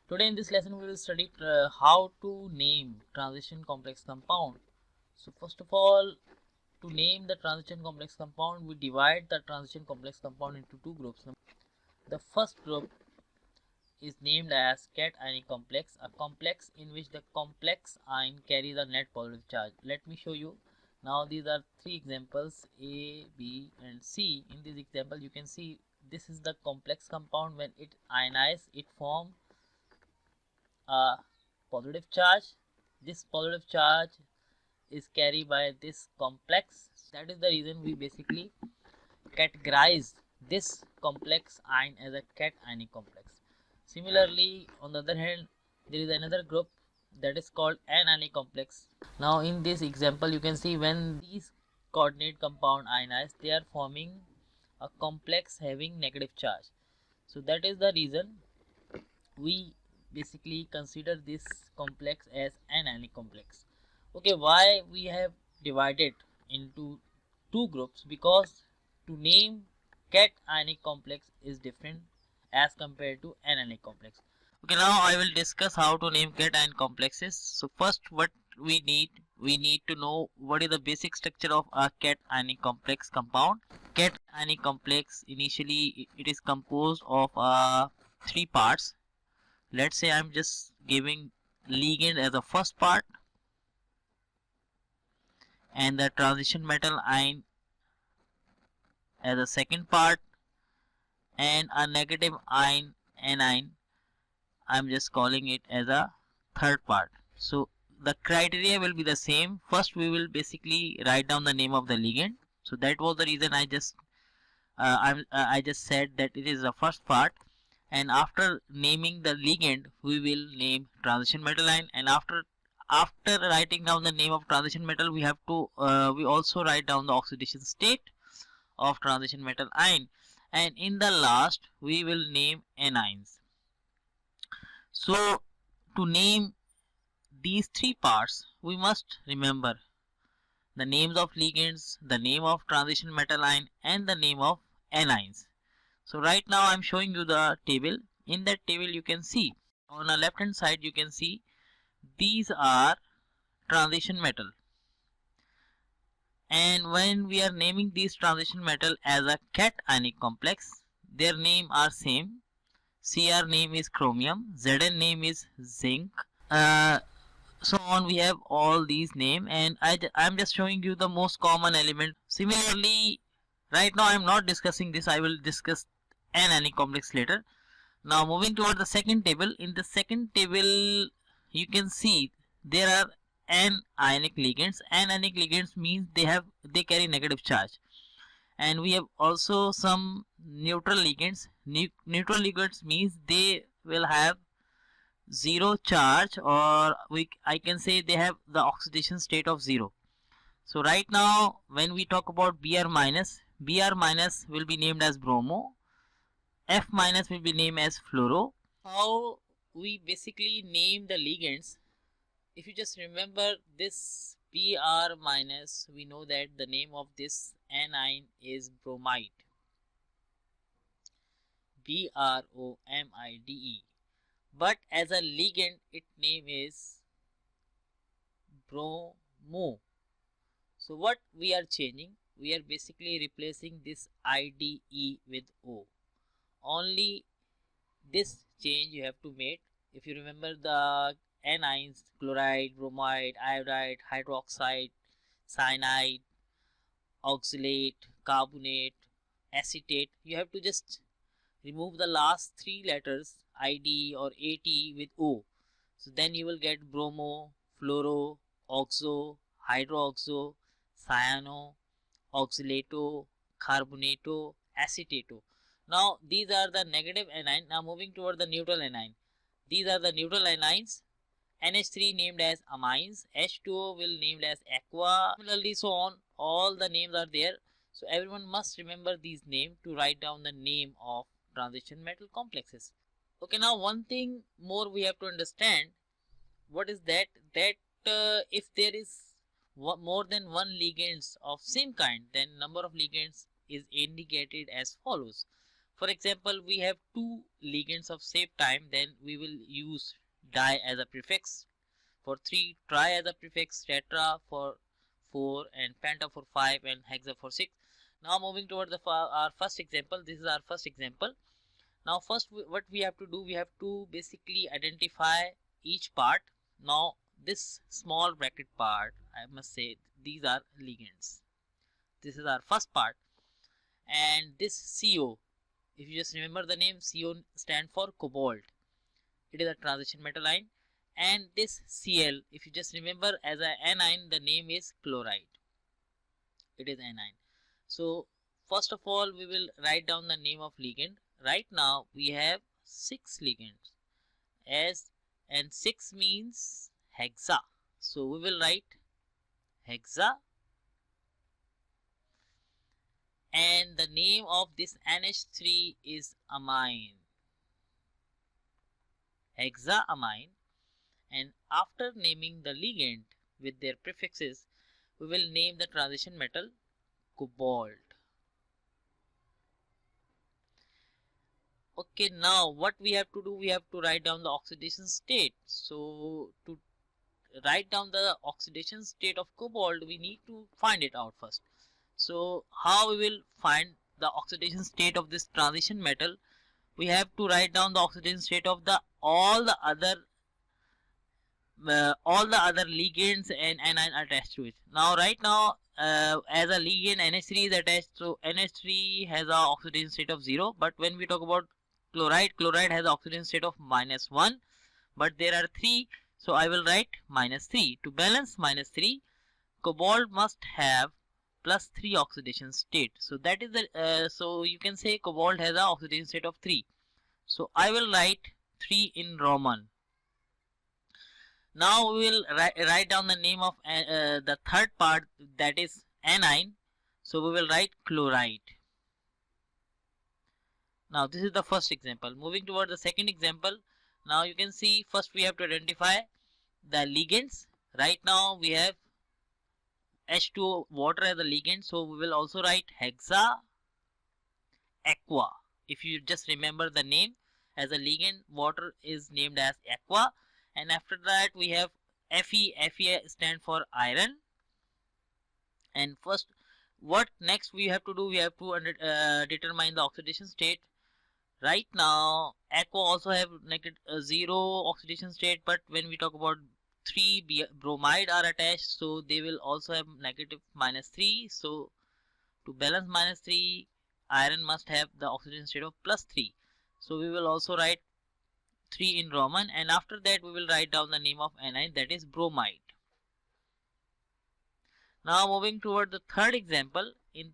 Today in this lesson we will study how to name transition complex compound. So first of all, to name the transition complex compound, we divide the transition complex compound into two groups. The first group is named as cation complex, a complex in which the complex ion carries a net positive charge. Let me show you. Now these are three examples, A, B and C. In this example you can see this is the complex compound. When it ionizes, it forms a positive charge. This positive charge is carried by this complex. That is the reason we basically categorize this complex ion as a cationic complex. Similarly, on the other hand, there is another group that is called anionic complex. Now in this example you can see when these coordinate compound ionize, they are forming a complex having negative charge. So that is the reason we basically consider this complex as an anionic complex. Okay, why we have divided into two groups? Because to name cationic complex is different as compared to anionic complex. Okay, now I will discuss how to name cation complexes. So first, what we need to know what is the basic structure of a cationic complex compound. Cationic complex, initially it is composed of three parts. Let's say I'm just giving ligand as the first part and the transition metal ion as the second part and a negative ion anion, I'm just calling it as a third part. So the criteria will be the same. First we will basically write down the name of the ligand. So that was the reason I just said that it is the first part, and after naming the ligand we will name transition metal ion, and after writing down the name of transition metal we have to we also write down the oxidation state of transition metal ion, and in the last we will name anions. So to name these three parts we must remember the names of ligands, the name of transition metal ion and the name of anions. So right now I'm showing you the table. In that table you can see on the left hand side you can see these are transition metal, and when we are naming these transition metal as a cationic complex, their name are same. Cr name is chromium, Zn name is zinc, uh, so on. We have all these name, and I'm just showing you the most common element. Similarly, right now I'm not discussing this, I will discuss anionic complex later. Now moving toward the second table. In the second table you can see there are anionic ligands. Anionic ligands means they carry negative charge, and we have also some neutral ligands. Neutral ligands means they will have zero charge, or I can say they have the oxidation state of zero. So right now when we talk about Br minus, Br minus will be named as bromo, F minus will be named as fluoro. How we basically name the ligands, if you just remember this Br minus, we know that the name of this anion is bromide, Bromide, but as a ligand its name is bromo. So what we are changing, we are basically replacing this IDE with O. Only this change you have to make. If you remember the anions, chloride, bromide, iodide, hydroxide, cyanide, oxalate, carbonate, acetate, you have to just remove the last three letters ID or AT with O. So then you will get bromo, fluoro, oxo, hydroxo, cyano, oxalato, carbonato, acetato. Now these are the negative anion. Now moving toward the neutral anion. These are the neutral anions. NH3 named as amines, H2O will named as aqua, similarly so on. All the names are there. So everyone must remember these names to write down the name of transition metal complexes. Okay, now one thing more we have to understand. What is that? If there is more than one ligands of same kind, then number of ligands is indicated as follows. For example, we have two ligands of save time, then we will use di as a prefix. For 3, tri as a prefix, tetra for 4, and penta for 5, and hexa for 6. Now moving toward our first example. This is our first example. Now first what we have to do, we have to basically identify each part. Now this small bracket part, I must say, these are ligands. This is our first part. And this CO, if you just remember the name, CO stand for cobalt. It is a transition metal ion. And this Cl, if you just remember as a anion, the name is chloride. It is anion. So first of all, we will write down the name of ligand. Right now we have 6 ligands, and 6 means hexa. So we will write hexa, and the name of this NH3 is amine, hexaamine. And after naming the ligand with their prefixes, we will name the transition metal cobalt. Okay, now what we have to do, we have to write down the oxidation state. So to write down the oxidation state of cobalt, we need to find it out first. So how we will find the oxidation state of this transition metal? We have to write down the oxidation state of all the other ligands and anion attached to it. Now right now as a ligand NH3 is attached, so NH3 has a oxidation state of 0, but when we talk about chloride has an oxidation state of -1, but there are 3, so I will write -3. To balance -3, cobalt must have +3 oxidation state. So that is the so you can say cobalt has an oxidation state of 3. So I will write 3 in Roman. Now we will write down the name of the third part, that is anion. So we will write chloride. Now this is the first example. Moving toward the second example. Now you can see first we have to identify the ligands. Right now we have H2O water as a ligand, so we will also write hexa aqua. If you just remember the name, as a ligand water is named as aqua. And after that we have Fe. Fe stand for iron. And first, what next we have to do, we have to determine the oxidation state. Right now aqua also have -0 oxidation state, but when we talk about 3 bromide are attached, so they will also have -3. So to balance -3, iron must have the oxidation state of +3. So we will also write 3 in Roman, and after that we will write down the name of anion, that is bromide. Now moving toward the third example. In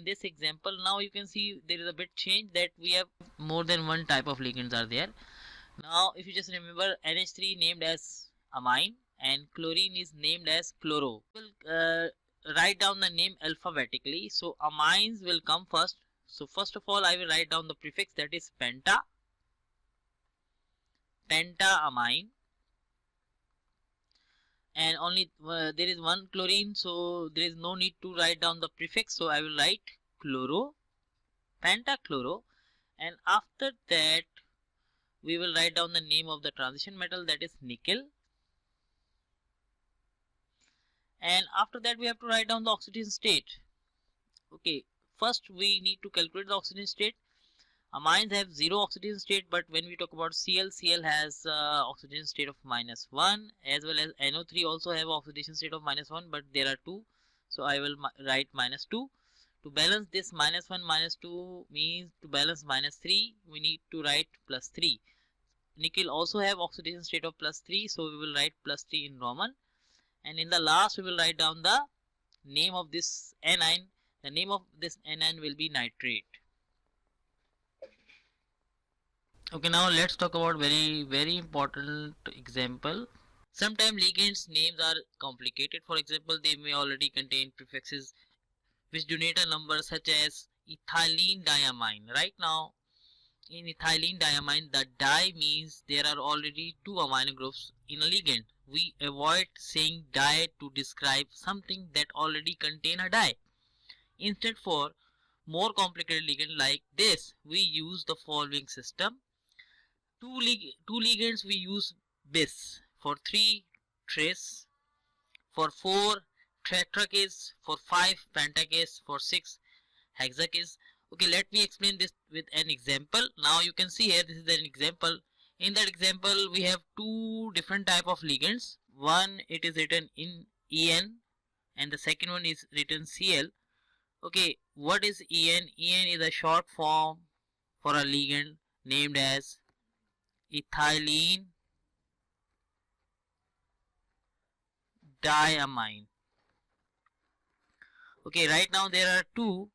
this example, now you can see there is a bit change, that we have more than one type of ligands are there. Now if you just remember, NH3 named as amine and chlorine is named as chloro. We'll write down the name alphabetically. So amines will come first. So first of all I will write down the prefix, that is pentaamine. And only there is one chlorine, so there is no need to write down the prefix, so I will write chloro, pentachloro. And after that we will write down the name of the transition metal, that is nickel. And after that we have to write down the oxidation state. Okay, first we need to calculate the oxidation state. Amines have 0 oxidation state, but when we talk about Cl has oxidation state of -1, as well as NO3 also have oxidation state of -1, but there are 2, so I will write -2. To balance this -1 -2 means to balance -3, we need to write +3. Nickel also have oxidation state of +3, so we will write +3 in Roman. And in the last we will write down the name of this anion. The name of this anion will be nitrate. Okay, now let's talk about very important example. Sometimes ligands names are complicated. For example, they may already contain prefixes which denote a number, such as ethylene diamine. Right now in ethylene diamine, the di means there are already 2 amino groups in a ligand. We avoid saying di to describe something that already contain a di. Instead, for more complicated ligand like this, we use the following system. Two ligands we use bis, for 3 tris, for 4 tetrakis, for 5 pentakis, for 6 hexakis. Okay, let me explain this with an example. Now you can see here, this is an example. In that example, we have two different type of ligands. One, it is written in En, and the second one is written Cl. Okay, what is En? En is a short form for a ligand named as ethylene diamine. Okay, right now there are two.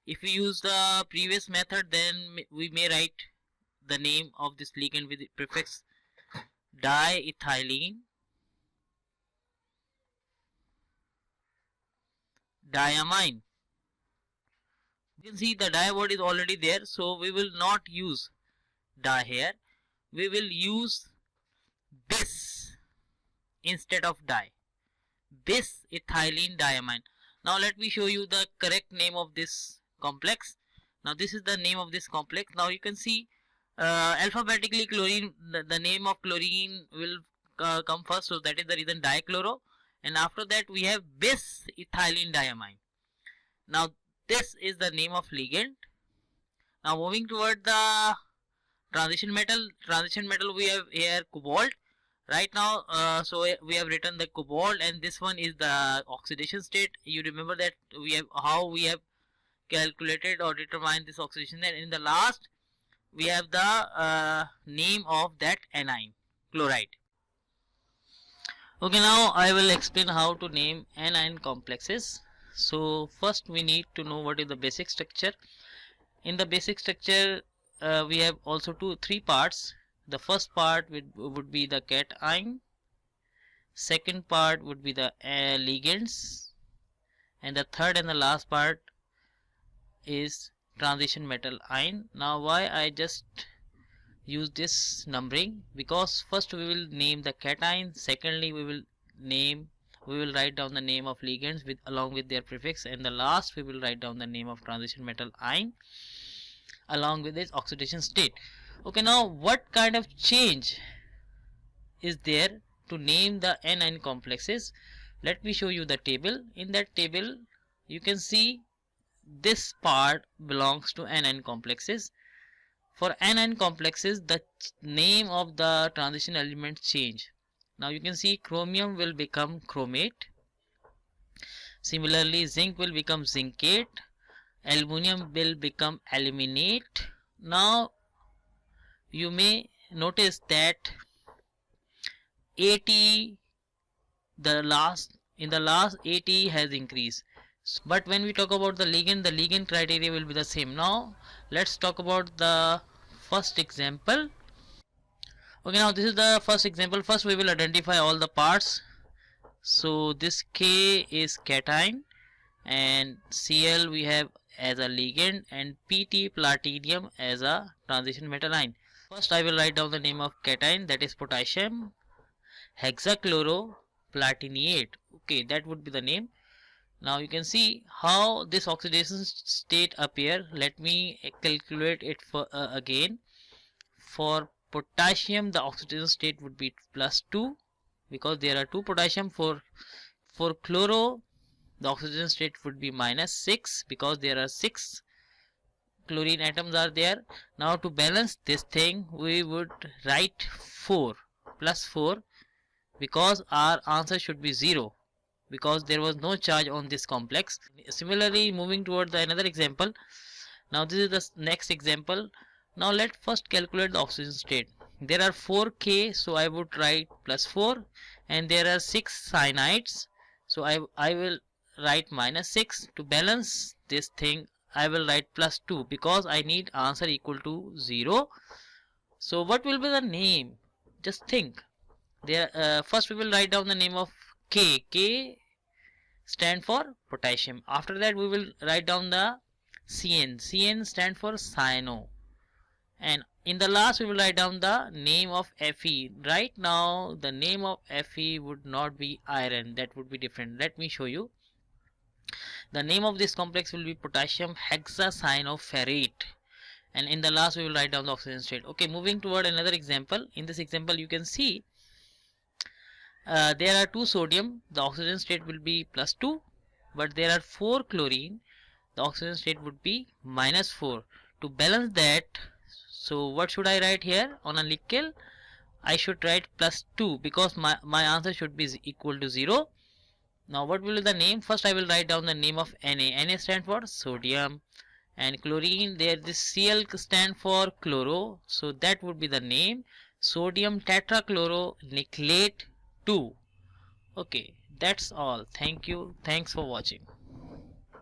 If we use the previous method, then we may write the name of this ligand with the prefix diethylene diamine. You can see the di word is already there, so we will not use di here. We will use bis instead of di. Bis ethylene diamine. Now let me show you the correct name of this complex. Now this is the name of this complex. Now you can see alphabetically chlorine, the name of chlorine will come first, so that is the reason dichloro, and after that we have bis ethylene diamine. Now this is the name of ligand. Now moving toward the transition metal we have here cobalt. Right now, so we have written the cobalt, and this one is the oxidation state. You remember that we have how we have calculated or determined this oxidation, and in the last we have the name of that anion, chloride. Okay, now I will explain how to name anion complexes. So first we need to know what is the basic structure. In the basic structure, we have also three parts. The first part would be the cation, second part would be the ligands, and the third and the last part is transition metal ion. Now why I just use this numbering? Because first we will name the cation, secondly we will write down the name of ligands along with their prefix, and the last we will write down the name of transition metal ion along with its oxidation state. Okay, now what kind of change is there to name the anion complexes? Let me show you the table. In that table you can see this part belongs to anion complexes. For anion complexes, the name of the transition elements change. Now you can see chromium will become chromate. Similarly, zinc will become zincate. Aluminium will become aluminate. Now you may notice that AT in the last AT has increased. But when we talk about the ligand criteria will be the same. Now let's talk about the first example. Okay, now this is the first example. First we will identify all the parts. So this K is cation, and Cl we have as a ligand, and Pt platinum as a transition metal ion. First I will write down the name of cation, that is potassium hexachloroplatinate. Okay, that would be the name. Now you can see how this oxidation state appear. Let me calculate it for again. For potassium the oxidation state would be +2 because there are 2 potassium. For chloro the oxidation state would be -6 because there are 6 chlorine atoms are there. Now to balance this thing we would write 4 +4 because our answer should be 0 because there was no charge on this complex. Similarly, moving toward another example. Now this is the next example. Now let's first calculate the oxidation state. There are 4 K, so I would write +4, and there are 6 cyanides, so I will write -6. To balance this thing I will write +2 because I need answer equal to 0. So what will be the name? Just think. There first we will write down the name of K. K stand for potassium. After that we will write down the CN. CN stand for cyano. And in the last we will write down the name of Fe. Right now the name of Fe would not be iron, that would be different. Let me show you. The name of this complex will be potassium hexacyanopherrate, and in the last we will write down the oxygen state. Okay, moving toward another example. In this example you can see there are 2 sodium, the oxygen state will be +2, but there are 4 chlorine, the oxygen state would be -4. To balance that, so what should I write here on a Lickell? I should write +2 because my answer should be equal to 0. Now what will be the name? First I will write down the name of Na. Na stands for sodium, and chlorine, there this Cl stand for chloro, so that would be the name, sodium tetrachloroniclate 2. Okay, that's all. Thank you. Thanks for watching.